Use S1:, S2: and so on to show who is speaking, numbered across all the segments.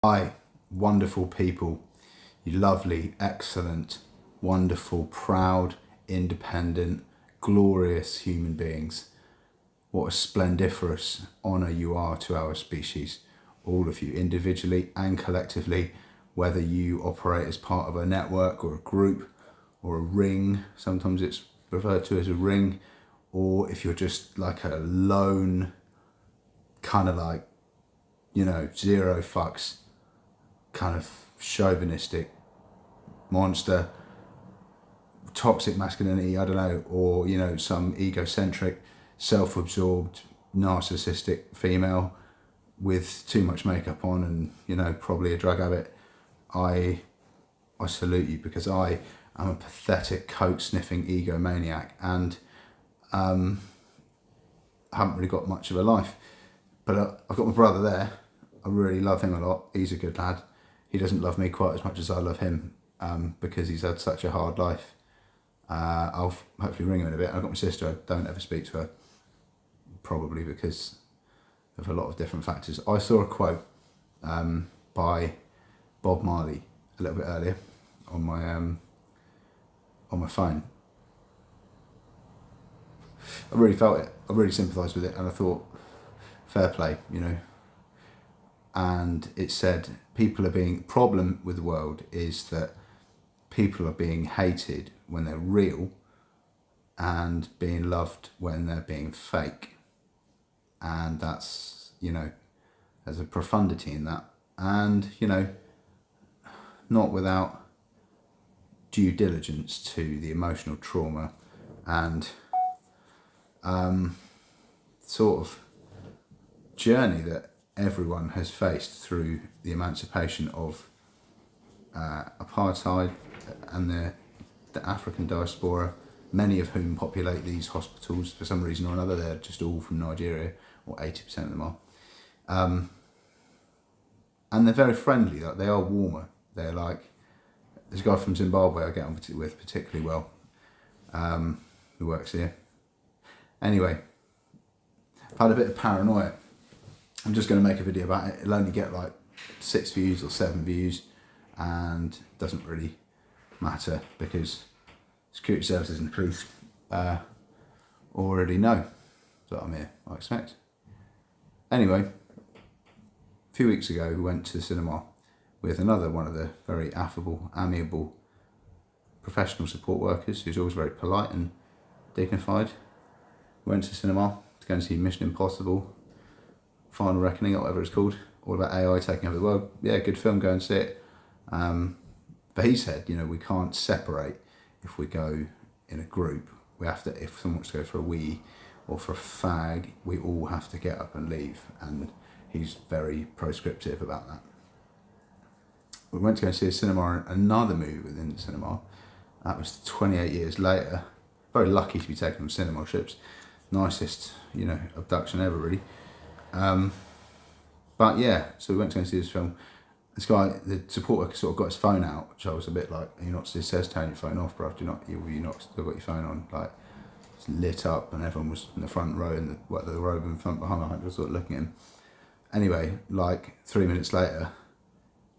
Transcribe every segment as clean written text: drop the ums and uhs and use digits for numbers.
S1: Hi, wonderful people, you lovely, excellent, wonderful, proud, independent, glorious human beings. What a splendiferous honour you are to our species, all of you, individually and collectively, whether you operate as part of a network or a group or a ring, sometimes it's referred to as a ring, or if you're just like a lone, kind of like, zero fucks, kind of chauvinistic monster, toxic masculinity, I don't know, or some egocentric, self-absorbed, narcissistic female with too much makeup on and probably a drug habit. I salute you, because I am a pathetic coke sniffing egomaniac and haven't really got much of a life. But I've got my brother there. I really love him a lot. He's a good lad. He doesn't love me quite as much as I love him, because he's had such a hard life. I'll hopefully ring him in a bit. I've got my sister. I don't ever speak to her, probably because of a lot of different factors. I saw a quote by Bob Marley a little bit earlier on my phone. I really felt it. I really sympathised with it, and I thought, fair play, And it said, problem with the world is that people are being hated when they're real and being loved when they're being fake. And that's, there's a profundity in that. And, not without due diligence to the emotional trauma and sort of journey that everyone has faced through the emancipation of apartheid and the African diaspora, many of whom populate these hospitals for some reason or another. They're just all from Nigeria, or 80% of them are. And they're very friendly. They are warmer. They're like, there's a guy from Zimbabwe I get on with particularly well, who works here. Anyway, I've had a bit of paranoia. I'm just going to make a video about it. It'll only get like 6 views or 7 views, and it doesn't really matter because security services and police already know that I'm here, I expect. Anyway, a few weeks ago we went to the cinema with another one of the very affable, amiable professional support workers who's always very polite and dignified. We went to the cinema to go and see Mission Impossible Final Reckoning, or whatever it's called, all about AI taking over the world. Yeah, good film, go and see it. But he said, we can't separate if we go in a group. We have to, if someone wants to go for a wee or for a fag, we all have to get up and leave. And he's very proscriptive about that. We went to go and see a cinema, another movie within the cinema. That was 28 years later. Very lucky to be taken on cinema trips. Nicest, abduction ever, really. But yeah, so we went to go and see this film. This guy, the support worker, sort of got his phone out, which I was a bit like, it says turn your phone off, bruv. You not still got your phone on? Like, it's lit up, and everyone was in the front row, and the row in front behind me, I was sort of looking at him. Anyway, like 3 minutes later,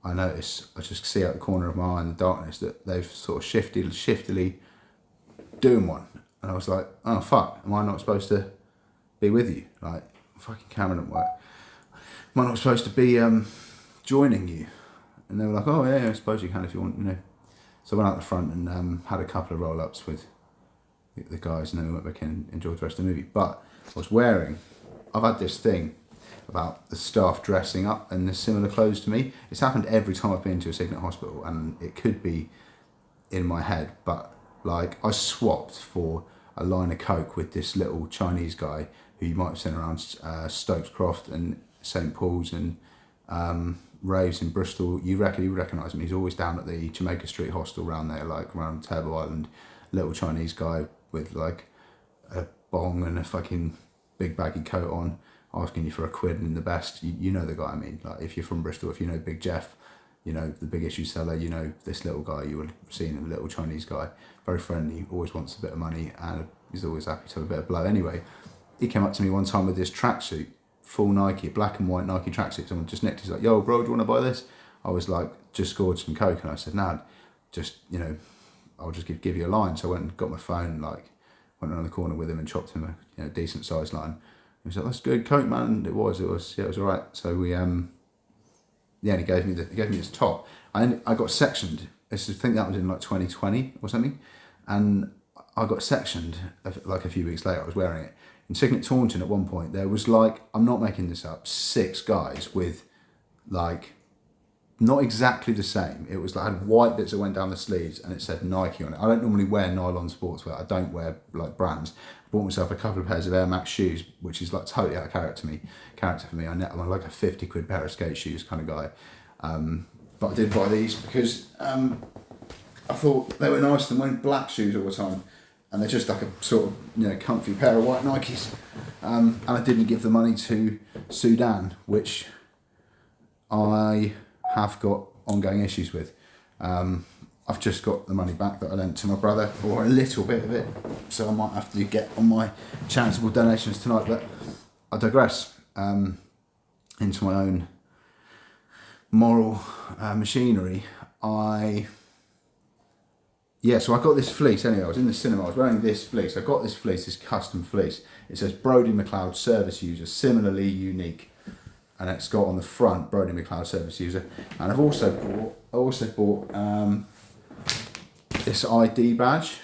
S1: I just see out the corner of my eye in the darkness that they've sort of shiftily doing one. And I was like, oh fuck, am I not supposed to be with you? Like, fucking camera didn't work. Am I not supposed to be joining you? And they were like, oh yeah, I suppose you can if you want, So I went out the front and had a couple of roll-ups with the guys, and then we went back in and enjoyed the rest of the movie. But I've had this thing about the staff dressing up in the similar clothes to me. It's happened every time I've been to a Signet hospital, and it could be in my head, but like, I swapped for a line of coke with this little Chinese guy who you might have seen around Stokes Croft and St Paul's and raves in Bristol. You recognise him. He's always down at the Jamaica Street hostel around there, like around Turbo Island. Little Chinese guy with like a bong and a fucking big baggy coat on, asking you for a quid and the best. You know the guy I mean. Like, if you're from Bristol, if you know Big Jeff, the big issue seller, this little guy, you would have seen him, little Chinese guy, very friendly, always wants a bit of money, and he's always happy to have a bit of blow. Anyway, he came up to me one time with this tracksuit full Nike, black and white Nike tracksuit. Someone just nicked. He's like, "Yo, bro, do you want to buy this?" I was like, just scored some coke, and I said, "Nah, just I'll just give you a line." So I went and got my phone, like went around the corner with him and chopped him a decent sized line. He was like, "That's good coke, man." And it was all right. So we and he gave me this top. I got sectioned. I think that was in like 2020 or something, and I got sectioned like a few weeks later. I was wearing it in Signet Taunton. At one point, there was like, I'm not making this up, 6 guys with like not exactly the same. It was like, I had white bits that went down the sleeves and it said Nike on it. I don't normally wear nylon sportswear. I don't wear like brands. I bought myself a couple of pairs of Air Max shoes, which is like totally out of character for me. I'm like a 50 quid pair of skate shoes kind of guy. But I did buy these because I thought they were nice than wearing black shoes all the time. And they're just like a sort of comfy pair of white Nikes. And I didn't give the money to Sudan, which I have got ongoing issues with. I've just got the money back that I lent to my brother, or a little bit of it, so I might have to get on my charitable donations tonight, but I digress. Into my own moral machinery. So I got this fleece anyway. I was in the cinema, I was wearing this fleece. I got this fleece, this custom fleece. It says Brodie McLeod service user, similarly unique. And it's got on the front Brodie McLeod service user. And I also bought this ID badge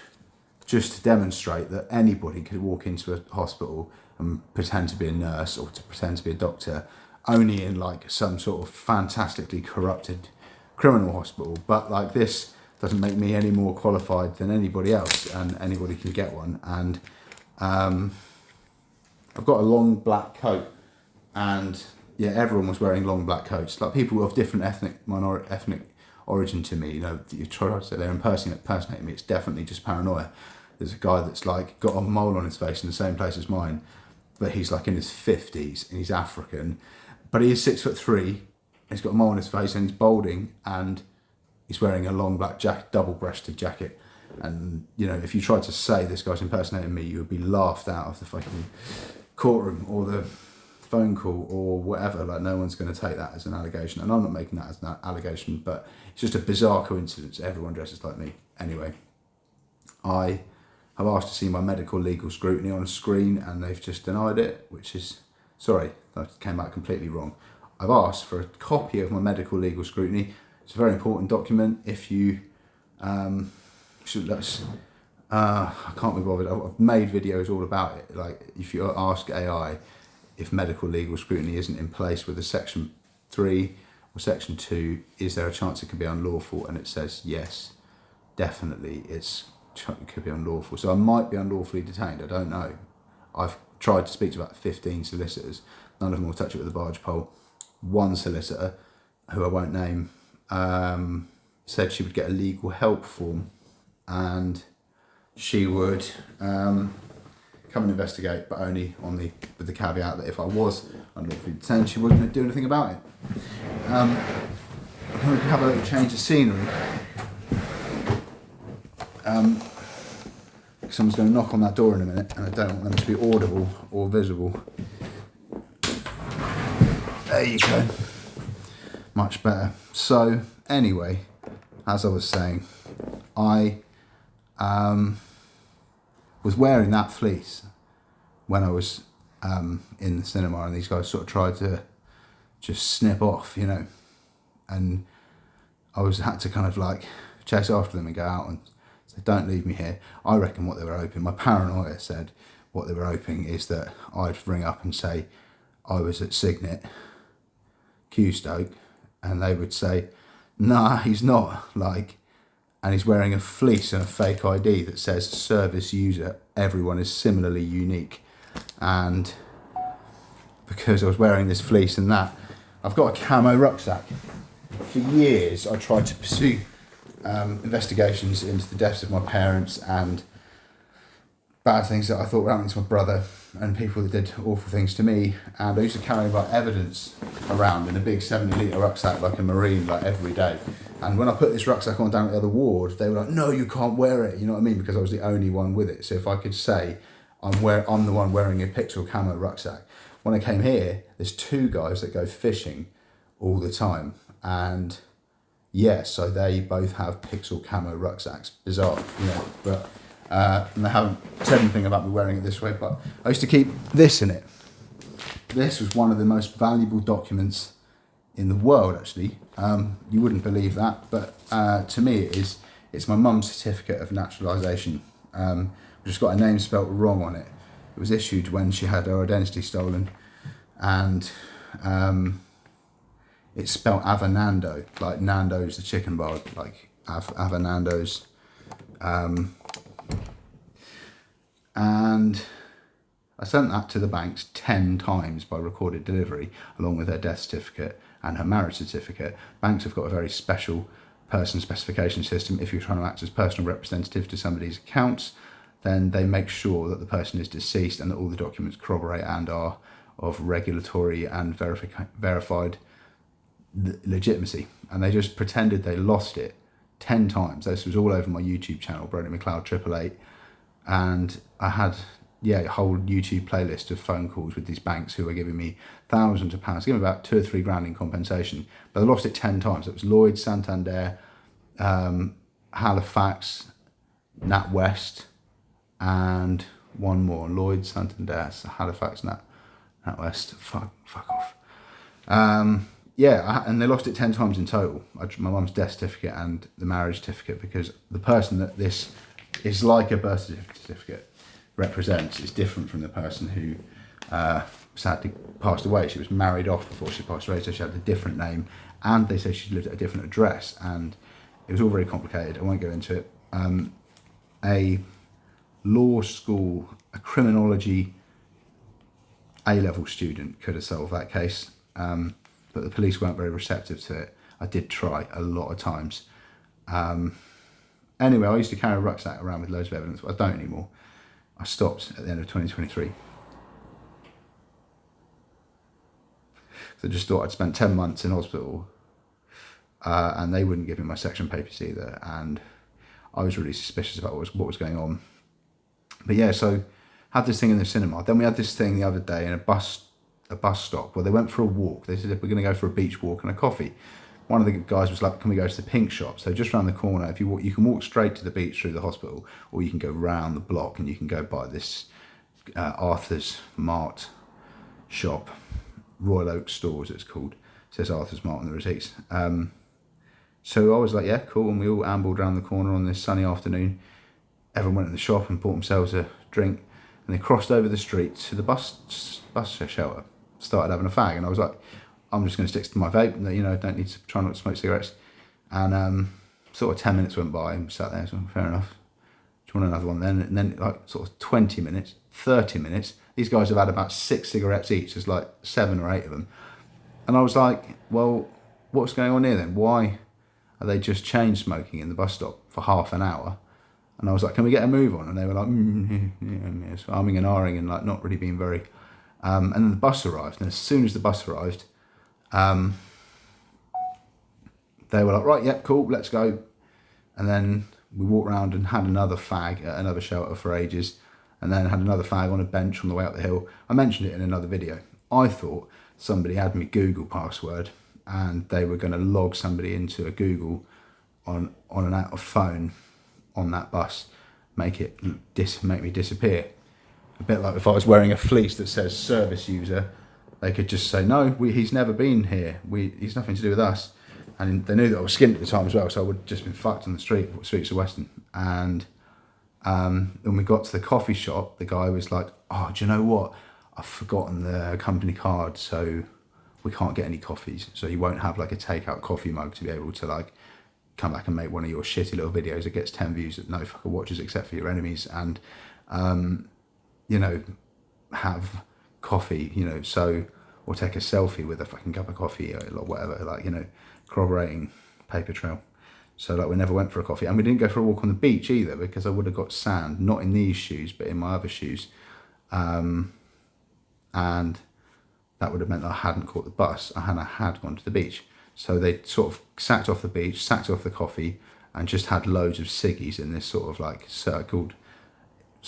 S1: just to demonstrate that anybody could walk into a hospital and pretend to be a nurse or to pretend to be a doctor, only in like some sort of fantastically corrupted criminal hospital. But like, this doesn't make me any more qualified than anybody else, and anybody can get one. And I've got a long black coat, and everyone was wearing long black coats. Like, people of different ethnic origin to me, you try to say they're impersonating me. It's definitely just paranoia. There's a guy that's like got a mole on his face in the same place as mine, but he's like in his 50s and he's African, but he is 6'3". He's got a mole on his face and he's balding, and he's wearing a long black jacket, double-breasted jacket. And if you tried to say this guy's impersonating me, you would be laughed out of the fucking courtroom or the phone call or whatever. Like, no one's going to take that as an allegation, and I'm not making that as an allegation, but it's just a bizarre coincidence. Everyone dresses like me. Anyway, I have asked to see my medical legal scrutiny on a screen, and they've just denied it, which is, sorry, that came out completely wrong. I've asked for a copy of my medical legal scrutiny. It's a very important document. If you I can't be bothered. I've made videos all about it. Like, if you ask AI if medical legal scrutiny isn't in place with a Section 3 or Section 2, is there a chance it could be unlawful? And it says yes, definitely it could be unlawful. So I might be unlawfully detained, I don't know. I've tried to speak to about 15 solicitors. None of them will touch it with a barge pole. One solicitor, who I won't name, said she would get a legal help form, and she would come and investigate, but only with the caveat that if I was unlawfully detained, she wasn't going to do anything about it. I'm going to have a little change of scenery. Someone's going to knock on that door in a minute, and I don't want them to be audible or visible. There you go. Much better. So anyway, as I was saying, I was wearing that fleece when I was in the cinema, and these guys sort of tried to just snip off, and I had to kind of like chase after them and go out and say, "Don't leave me here." I reckon what they were hoping, my paranoia said what they were hoping is that I'd ring up and say I was at Signet Stoke, and they would say, "Nah, he's not," and he's wearing a fleece and a fake ID that says service user, everyone is similarly unique. And because I was wearing this fleece and that, I've got a camo rucksack. For years I tried to pursue investigations into the deaths of my parents and bad things that I thought were happening to my brother and people that did awful things to me, and I used to carry like evidence around in a big 70-litre rucksack like a marine, like every day. And when I put this rucksack on down at the other ward, they were like, "No, you can't wear it," you know what I mean, because I was the only one with it. So if I could say I'm the one wearing a pixel camo rucksack, when I came here, there's 2 guys that go fishing all the time, and yeah, so they both have pixel camo rucksacks. Bizarre, but and they haven't said anything about me wearing it this way, but I used to keep this in it. This was one of the most valuable documents in the world, actually. You wouldn't believe that, but to me it is. It's my mum's certificate of naturalisation, which has got her name spelt wrong on it. It was issued when she had her identity stolen, and it's spelt Avanando, like Nando's the chicken bar, like Avanando's. And I sent that to the banks 10 times by recorded delivery, along with her death certificate and her marriage certificate. Banks have got a very special person specification system. If you're trying to act as personal representative to somebody's accounts, then they make sure that the person is deceased and that all the documents corroborate and are of regulatory and verified legitimacy. And they just pretended they lost it 10 times. This was all over my YouTube channel, Brody McLeod 888, and I had a whole YouTube playlist of phone calls with these banks who were giving me thousands of pounds, giving me about 2 or 3 grand in compensation, but they lost it 10 times. It was Lloyds, Santander, Halifax, NatWest, and one more. Lloyds, Santander, Halifax, NatWest. Fuck off. And they lost it 10 times in total. My mum's death certificate and the marriage certificate, because the person that this is like a birth certificate represents is different from the person who sadly passed away. She was married off before she passed away, so she had a different name, and they say she lived at a different address, and it was all very complicated. I won't go into it. A law school, a criminology A-level student could have solved that case, but the police weren't very receptive to it. I did try a lot of times. Anyway, I used to carry a rucksack around with loads of evidence, but I don't anymore. I stopped at the end of 2023. So I just thought I'd spent 10 months in hospital, and they wouldn't give me my section papers either, and I was really suspicious about what was going on. But yeah, so had this thing in the cinema. Then we had this thing the other day in a bus stop where they went for a walk. They said, we're going to go for a beach walk and a coffee. One of the guys was like, can we go to the pink shop? So just around the corner, if you walk, you can walk straight to the beach through the hospital, or you can go round the block and you can go by this Arthur's Mart shop, Royal Oak Stores it's called. It says Arthur's Mart on the receipts. So I was like, yeah, cool. And we all ambled around the corner on this sunny afternoon. Everyone went in the shop and bought themselves a drink, and they crossed over the street to the bus shelter, started having a fag. And I was like, I'm just going to stick to my vape, don't need to try not to smoke cigarettes. And sort of 10 minutes went by and we sat there, so fair enough. Do you want another one then? And then like sort of 20 minutes, 30 minutes, these guys have had about 6 cigarettes each. There's like 7 or 8 of them. And I was like, well, what's going on here then? Why are they just chain smoking in the bus stop for half an hour? And I was like, can we get a move on? And they were like, so arming and ahhing and like not really being very... and then the bus arrived, and as soon as the bus arrived, they were like, right, yep, cool, let's go. And then we walked around and had another fag at another shelter for ages, and then had another fag on a bench on the way up the hill. I mentioned it in another video. I thought somebody had me Google password and they were going to log somebody into a Google on an out of phone on that bus, make me disappear. A bit like if I was wearing a fleece that says service user, they could just say, no, he's never been here. He's nothing to do with us. And they knew that I was skint at the time as well, so I would have just been fucked on the streets of Weston. And when we got to the coffee shop, the guy was like, oh, do you know what? I've forgotten the company card, so we can't get any coffees. So you won't have like a takeout coffee mug to be able to like come back and make one of your shitty little videos that gets 10 views that no fucker watches except for your enemies, and have coffee, so, or take a selfie with a fucking cup of coffee or whatever, corroborating paper trail. So we never went for a coffee, and we didn't go for a walk on the beach either, because I would have got sand, not in these shoes, but in my other shoes. And that would have meant that I hadn't caught the bus, and I had gone to the beach. So they sort of sacked off the beach, sacked off the coffee, and just had loads of ciggies in this sort of like circled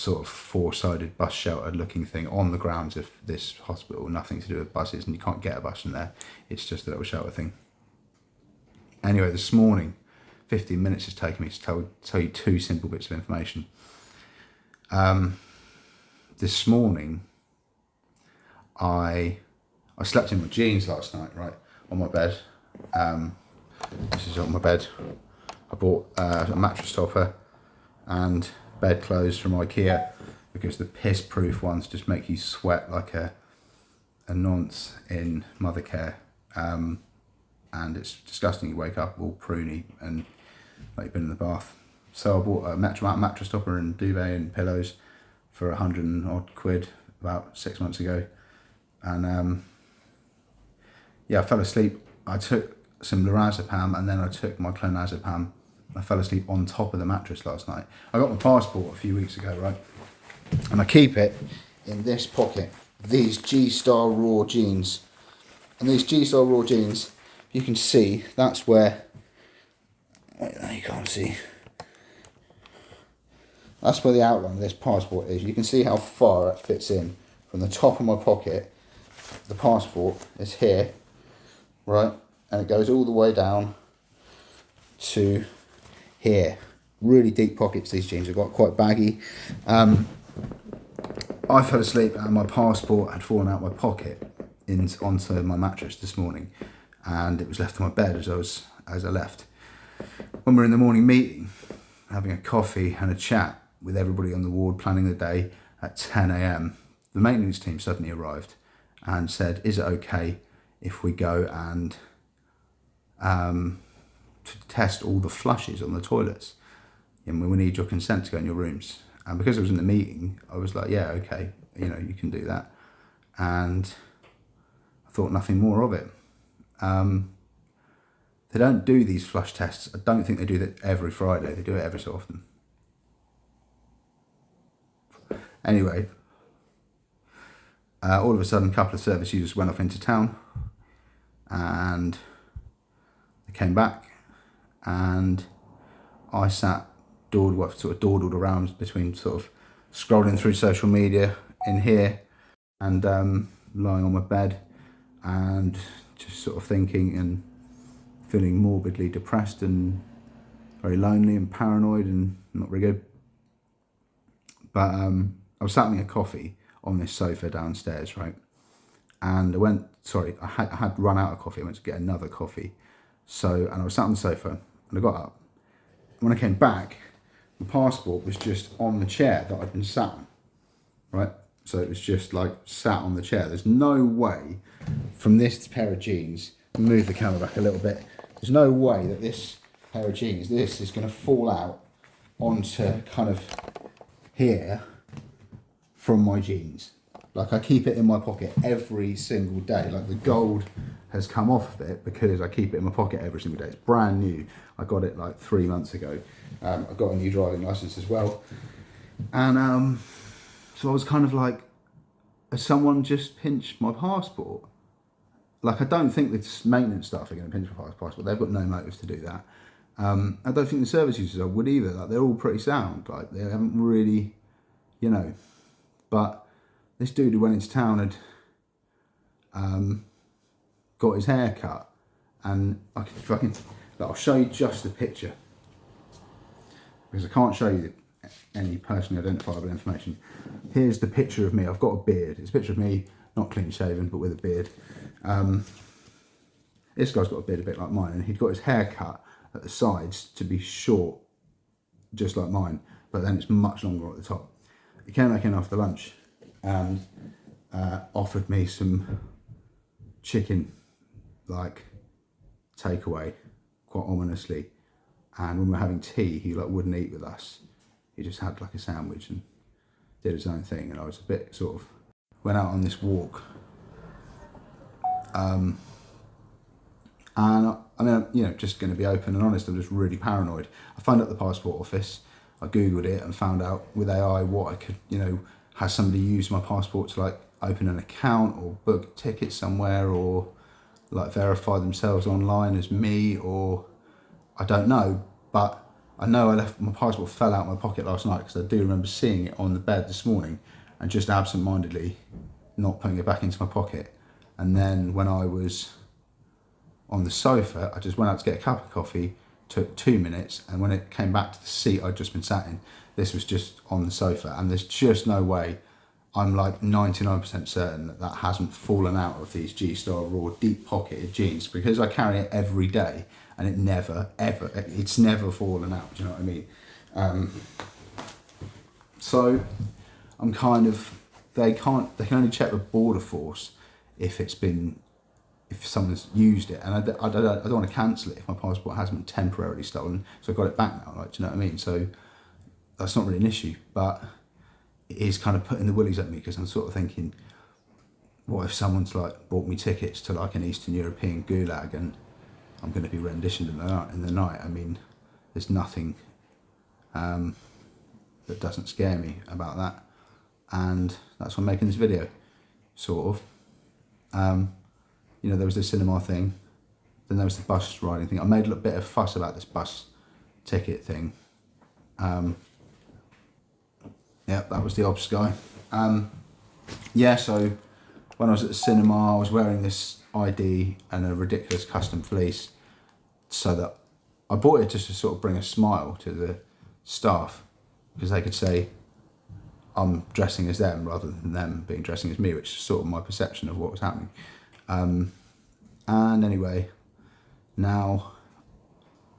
S1: sort of four-sided bus shelter looking thing on the grounds of this hospital, nothing to do with buses, and you can't get a bus from there. It's just a little shelter thing. Anyway, this morning, 15 minutes has taken me to tell you two simple bits of information. This morning, I slept in my jeans last night, right, on my bed. This is on my bed. I bought a mattress topper and bed clothes from IKEA because the piss-proof ones just make you sweat like a nonce in Mothercare. And it's disgusting. You wake up all pruny and like you've been in the bath. So I bought a mattress topper and duvet and pillows for 100 and odd quid about 6 months ago. And I fell asleep. I took some lorazepam and then I took my clonazepam. I fell asleep on top of the mattress last night. I got my passport a few weeks ago, right? And I keep it in this pocket. These G-Star Raw jeans. And these G-Star Raw jeans, you can see, that's where... Wait, no, you can't see. That's where the outline of this passport is. You can see how far it fits in. From the top of my pocket, the passport is here, right? And it goes all the way down to here. Really deep pockets, these jeans have got, quite baggy. I fell asleep and my passport had fallen out my pocket onto my mattress this morning, and it was left on my bed as I left. When we're in the morning meeting, having a coffee and a chat with everybody on the ward, planning the day at 10 a.m, the maintenance team suddenly arrived and said, is it okay if we go and to test all the flushes on the toilets? And we need your consent to go in your rooms. And because I was in the meeting, I was like, yeah, okay, you can do that. And I thought nothing more of it. They don't do these flush tests. I don't think they do that every Friday. They do it every so often. Anyway, all of a sudden, a couple of service users went off into town, and they came back, and I dawdled around between sort of scrolling through social media in here and lying on my bed and just sort of thinking and feeling morbidly depressed and very lonely and paranoid and not very good. But I was sat having a coffee on this sofa downstairs, right? And I had run out of coffee. I went to get another coffee. And I was sat on the sofa and I got up. When I came back, the passport was just on the chair that I'd been sat on, right? So it was just like sat on the chair. There's no way from this pair of jeans, move the camera back a little bit, there's no way that this pair of jeans, this is going to fall out onto kind of here from my jeans. Like, I keep it in my pocket every single day. Like, the gold has come off of it because I keep it in my pocket every single day. It's brand new. I got it like 3 months ago. I got a new driving license as well. And so I was kind of like, has someone just pinched my passport? Like, I don't think the maintenance staff are going to pinch my passport. They've got no motives to do that. I don't think the service users would either. Like, they're all pretty sound. Like, they haven't really, But this dude who went into town had got his hair cut, and I'll show you just the picture because I can't show you any personally identifiable information. Here's the picture of me. I've got a beard. It's a picture of me, not clean shaven, but with a beard. This guy's got a beard a bit like mine, and he'd got his hair cut at the sides to be short, just like mine, but then it's much longer at the top. He came back in after lunch and offered me some chicken, like, takeaway, quite ominously. And when we were having tea, he wouldn't eat with us. He just had like a sandwich and did his own thing. And I was a bit went out on this walk. And just going to be open and honest, I'm just really paranoid. I phoned up the passport office. I Googled it and found out with AI what I could, has somebody use my passport to open an account or book tickets somewhere or verify themselves online as me, or I don't know. But I know I left my passport fell out of my pocket last night because I do remember seeing it on the bed this morning and just absent-mindedly not putting it back into my pocket. And then when I was on the sofa, I just went out to get a cup of coffee, took 2 minutes, and when it came back to the seat I'd just been sat in, this was just on the sofa. And there's just no way, I'm like 99% certain that that hasn't fallen out of these G-Star Raw deep pocketed jeans, because I carry it every day and it never, ever, it's never fallen out, do you know what I mean? So I'm kind of, they can only check with border force if someone's used it, and I don't want to cancel it if my passport has been temporarily stolen, so I've got it back now, like, do you know what I mean? So that's not really an issue, but it is kind of putting the willies at me, because I'm sort of thinking, what if someone's like bought me tickets to like an Eastern European gulag and I'm going to be renditioned in the night? I mean, there's nothing that doesn't scare me about that, and that's why I'm making this video, sort of. You know, there was the cinema thing, then there was the bus riding thing. I made a little bit of fuss about this bus ticket thing. Yeah, that was the obs guy. Yeah, so when I was at the cinema, I was wearing this ID and a ridiculous custom fleece, so that I bought it just to sort of bring a smile to the staff, because they could say I'm dressing as them rather than them being dressing as me, which is sort of my perception of what was happening. And anyway, now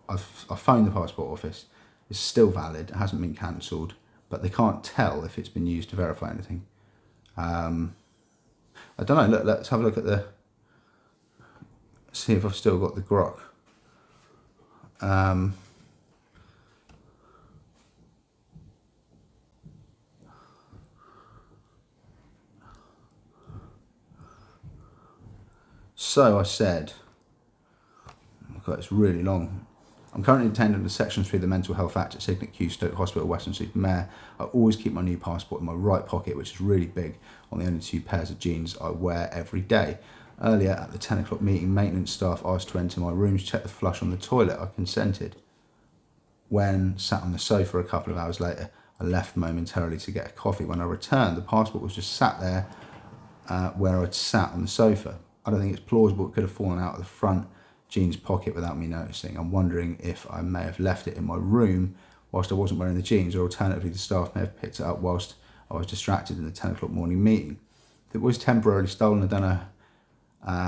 S1: I've phoned the passport office. It's still valid, it hasn't been cancelled, but they can't tell if it's been used to verify anything. I don't know, look, let's have a look at see if I've still got the grok. So I said, oh God, it's really long. I'm currently detained under Section 3 of the Mental Health Act at Signet Q Stoke Hospital, Weston-super-Mare. I always keep my new passport in my right pocket, which is really big on the only 2 pairs of jeans I wear every day. Earlier at the 10 o'clock meeting, maintenance staff asked to enter my room to check the flush on the toilet. I consented. When sat on the sofa a couple of hours later, I left momentarily to get a coffee. When I returned, the passport was just sat there where I'd sat on the sofa. I don't think it's plausible it could have fallen out of the front jeans pocket without me noticing. I'm wondering if I may have left it in my room whilst I wasn't wearing the jeans, or alternatively the staff may have picked it up whilst I was distracted in the 10 o'clock morning meeting. If it was temporarily stolen, I don't know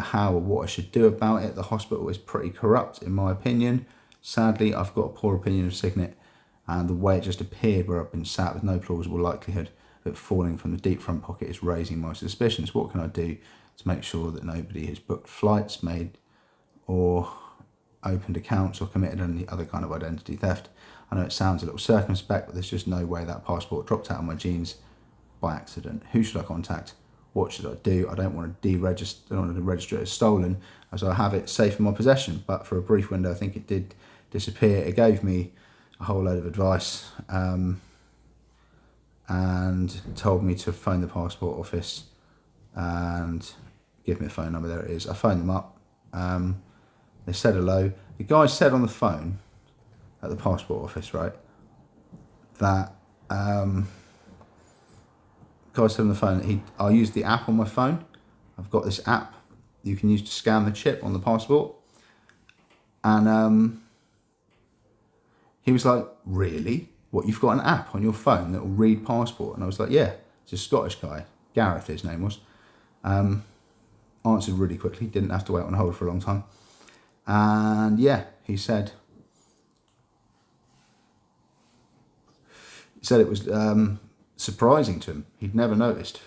S1: how or what I should do about it. The hospital is pretty corrupt in my opinion. Sadly, I've got a poor opinion of Signet, and the way it just appeared where I've been sat with no plausible likelihood of it falling from the deep front pocket is raising my suspicions. What can I do to make sure that nobody has booked flights, made or opened accounts, or committed any other kind of identity theft? I know it sounds a little circumspect, but there's just no way that passport dropped out of my jeans by accident. Who should I contact? What should I do? I don't want to deregister. I don't want to register it as stolen, as I have it safe in my possession. But for a brief window, I think it did disappear. It gave me a whole load of advice and told me to phone the passport office and give me a phone number. There it is. I phoned them up. They said hello. The guy said on the phone at the passport office, right, that guy said on the phone that I'll use the app on my phone. I've got this app you can use to scan the chip on the passport. And he was like, really? What, you've got an app on your phone that will read passport? And I was like, yeah. It's a Scottish guy, Gareth his name was. Answered really quickly, didn't have to wait on hold for a long time. And yeah, he said it was surprising to him. He'd never noticed.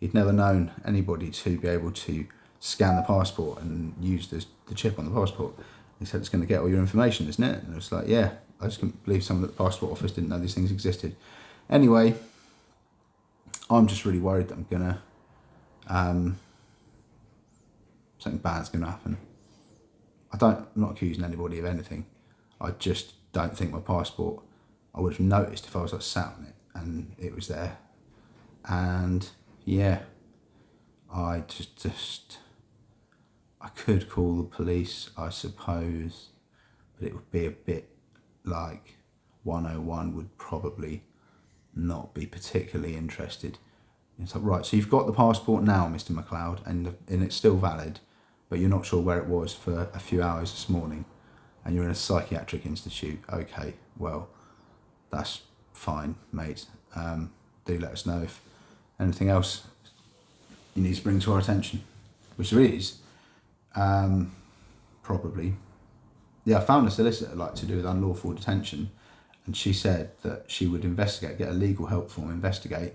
S1: He'd never known anybody to be able to scan the passport and use the chip on the passport. He said, it's going to get all your information, isn't it? And I was like, yeah. I just couldn't believe someone at the passport office didn't know these things existed. Anyway, I'm just really worried that I'm going to, something bad's going to happen. I'm not accusing anybody of anything. I just don't think my passport, I would have noticed if I was like sat on it and it was there. And yeah, I I could call the police, I suppose, but it would be a bit like 101 would probably not be particularly interested. It's like, right, so you've got the passport now, Mr. McLeod, and it's still valid, but you're not sure where it was for a few hours this morning, and you're in a psychiatric institute. Okay, well, that's fine, mate. Do let us know if anything else you need to bring to our attention, which there is. Probably. Yeah, I found a solicitor like to do with unlawful detention, and she said that she would investigate, get a legal help form, investigate,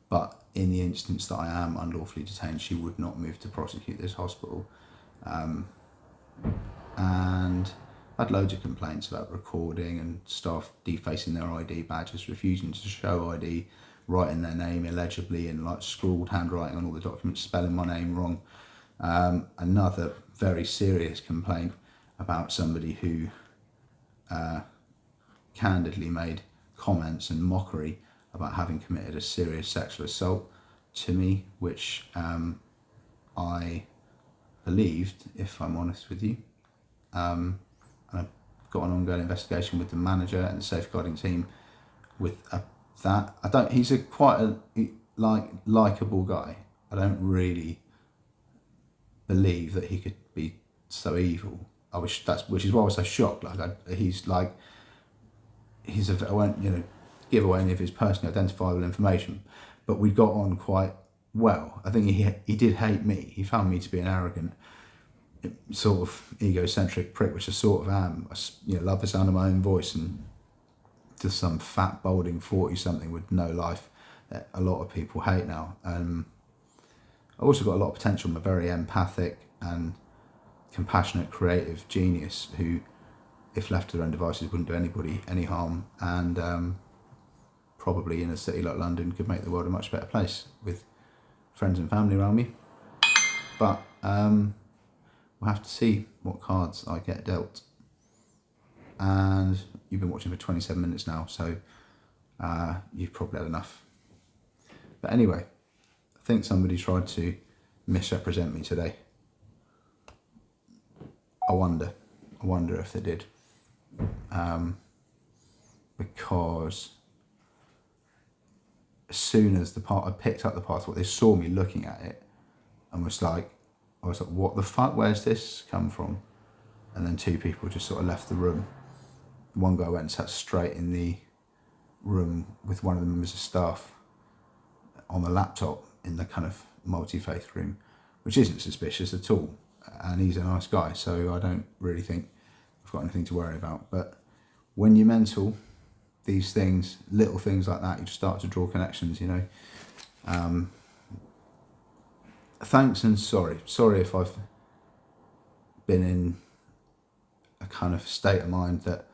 S1: but in the instance that I am unlawfully detained, she would not move to prosecute this hospital. And I had loads of complaints about recording and staff defacing their ID badges, refusing to show ID, writing their name illegibly in like scrawled handwriting on all the documents, spelling my name wrong. Another very serious complaint about somebody who candidly made comments and mockery about having committed a serious sexual assault to me, which I believed, if I'm honest with you. And I've got an ongoing investigation with the manager and the safeguarding team with that. He's quite a likeable guy. I don't really believe that he could be so evil. Which is why I was so shocked. I won't give away any of his personally identifiable information, but we got on quite well. I think he did hate me. He found me to be an arrogant, sort of egocentric prick, which I sort of am. I love the sound of my own voice, and just some fat balding 40-something with no life that a lot of people hate now. I've also got a lot of potential. I'm a very empathic and compassionate, creative genius who, if left to their own devices, wouldn't do anybody any harm, and probably in a city like London could make the world a much better place with friends and family around me. But we'll have to see what cards I get dealt. And you've been watching for 27 minutes now, so you've probably had enough. But anyway, I think somebody tried to misrepresent me today. I wonder if they did. Because as soon as I picked up the passport, they saw me looking at it and I was like, what the fuck, where's this come from? And then two people just sort of left the room. One guy went and sat straight in the room with one of the members of staff on the laptop in the kind of multi-faith room, which isn't suspicious at all. And he's a nice guy, so I don't really think I've got anything to worry about. But when you're mental, these things, little things like that, you just start to draw connections, Thanks and sorry. Sorry if I've been in a kind of state of mind that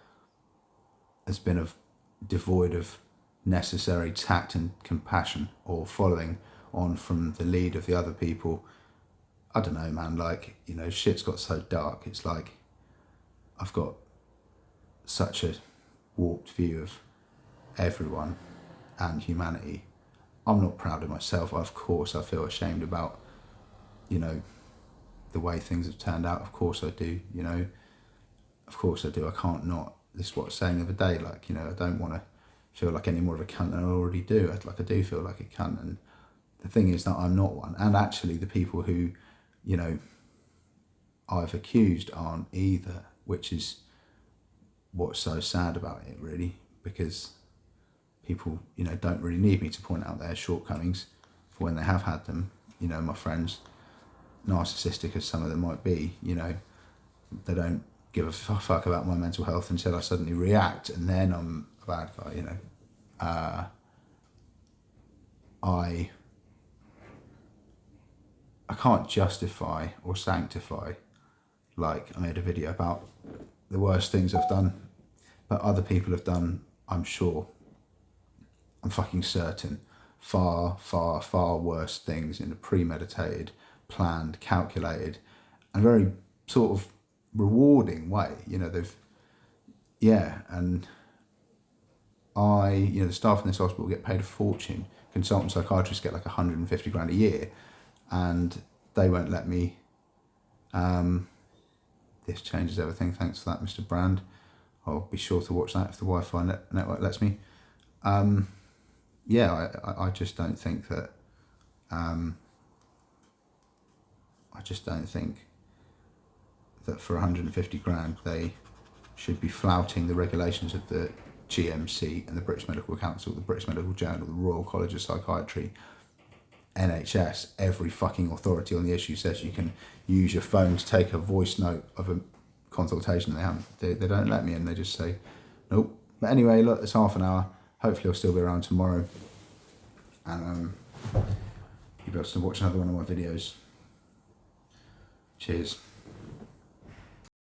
S1: has been devoid of necessary tact and compassion, or following on from the lead of the other people. I don't know, man, shit's got so dark. It's like I've got such a warped view of everyone and humanity. I'm not proud of myself. Of course I feel ashamed about, the way things have turned out. Of course I do, Of course I do. I can't not. This is what I was saying the other day, I don't want to feel like any more of a cunt than I already do. I do feel like a cunt, and the thing is that I'm not one. And actually the people who I've accused aren't either, which is what's so sad about it, really, because people, don't really need me to point out their shortcomings for when they have had them. My friends, narcissistic as some of them might be, they don't give a fuck about my mental health until I suddenly react, and then I'm a bad guy, I can't justify or sanctify. I made a video about the worst things I've done, but other people have done, I'm sure, I'm fucking certain, far, far, far worse things in a premeditated, planned, calculated, and very sort of rewarding way. And the staff in this hospital get paid a fortune. Consultant psychiatrists get like 150 grand a year, and they won't let me. This changes everything. Thanks for that, Mr. Brand. I'll be sure to watch that if the Wi-Fi network lets me. Yeah, I just don't think that. I just don't think that for 150 grand they should be flouting the regulations of the GMC and the British Medical Council, the British Medical Journal, the Royal College of Psychiatry, NHS. Every fucking authority on the issue says you can use your phone to take a voice note of a consultation. They don't let me, and they just say nope. But anyway, look, it's half an hour. Hopefully I'll still be around tomorrow, and you'll be able to watch another one of my videos. Cheers.